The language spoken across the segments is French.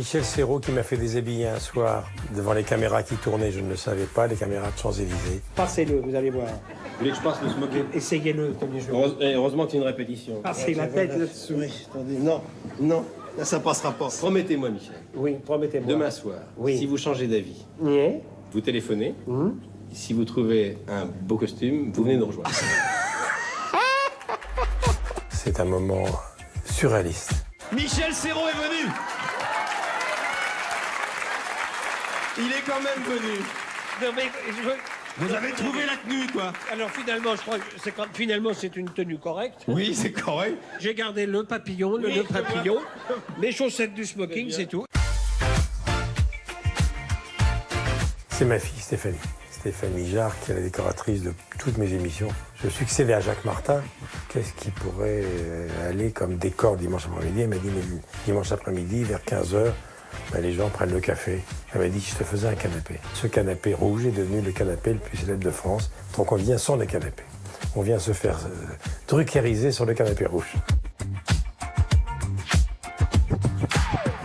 Michel Serrault qui m'a fait déshabiller un soir devant les caméras qui tournaient, je ne le savais pas, les caméras de Champs-Élysées. Passez-le, vous allez voir. Vous voulez que je passe le smoking? Essayez-le, tenez je. Heureusement qu'il y a une répétition. Passez la tête là-dessous. Oui, attendez, non, là ça passera pas. Promettez-moi, Michel, Oui, promettez-moi. demain soir, Oui. si vous changez d'avis, Oui. vous téléphonez, si vous trouvez un beau costume, vous venez nous rejoindre. C'est un moment surréaliste. Michel Serrault est venu. Il est quand même venu. Non, mais Vous avez trouvé la tenue, quoi. alors finalement, je crois que finalement c'est une tenue correcte. Oui, c'est correct. J'ai gardé le papillon, le nœud papillon, les chaussettes du smoking, c'est tout. C'est ma fille, Stéphanie. Stéphanie Jarre, qui est la décoratrice de toutes mes émissions. Je succédais à Jacques Martin. Qu'est-ce qui pourrait aller comme décor dimanche après-midi? Elle m'a dit, mais dimanche après-midi, vers 15h, les gens prennent le café. Elle m'a dit, je te faisais un canapé. Ce canapé rouge est devenu le canapé le plus célèbre de France. Donc on vient sans les canapés. On vient se faire druckeriser sur le canapé rouge.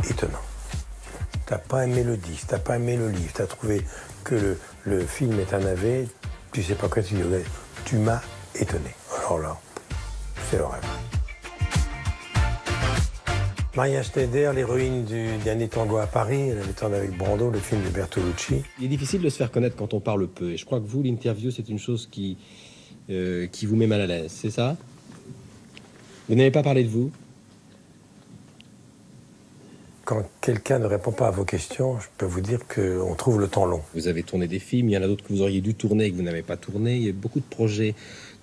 Étonnant. T'as pas aimé le disque, t'as pas aimé le livre, t'as trouvé que le film est un navet, tu sais pas quoi tu dis. Tu m'as étonné. Alors là, c'est le rêve. Maria Schneider, l'héroïne du dernier tango à Paris, elle avait tourné avec Brando, le film de Bertolucci. Il est difficile de se faire connaître quand on parle peu. Et je crois que vous, l'interview, c'est une chose qui vous met mal à l'aise, c'est ça? Vous n'avez pas parlé de vous? Quand quelqu'un ne répond pas à vos questions, je peux vous dire qu'on trouve le temps long. Vous avez tourné des films, il y en a d'autres que vous auriez dû tourner et que vous n'avez pas tourné. Il y a beaucoup de projets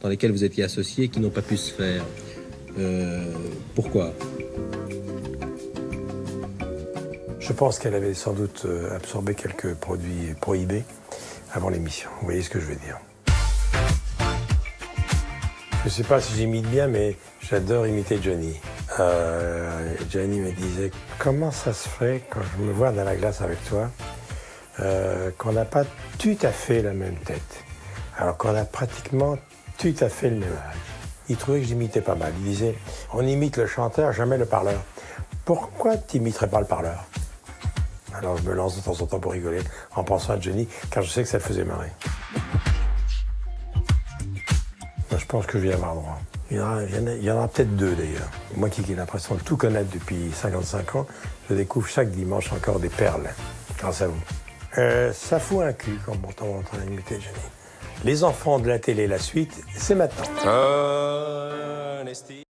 dans lesquels vous étiez associé qui n'ont pas pu se faire. Pourquoi? Je pense qu'elle avait sans doute absorbé quelques produits prohibés avant l'émission. Vous voyez ce que je veux dire? Je ne sais pas si j'imite bien, mais j'adore imiter Johnny. Johnny me disait, comment ça se fait, quand je me vois dans la glace avec toi, qu'on n'a pas tout à fait la même tête, alors qu'on a pratiquement tout à fait le même âge. Il trouvait que j'imitais pas mal. Il disait, on imite le chanteur, jamais le parleur. Pourquoi tu n'imiterais pas le parleur? Alors je me lance de temps en temps pour rigoler, en pensant à Johnny, car je sais que ça le faisait marrer. Moi, je pense que je vais y avoir droit. Il y en aura peut-être deux d'ailleurs. Moi qui ai l'impression de tout connaître depuis 55 ans, je découvre chaque dimanche encore des perles, grâce à vous. Ça fout un cul quand on est en train d'imiter Johnny. Les enfants de la télé, la suite, c'est maintenant. Honesty.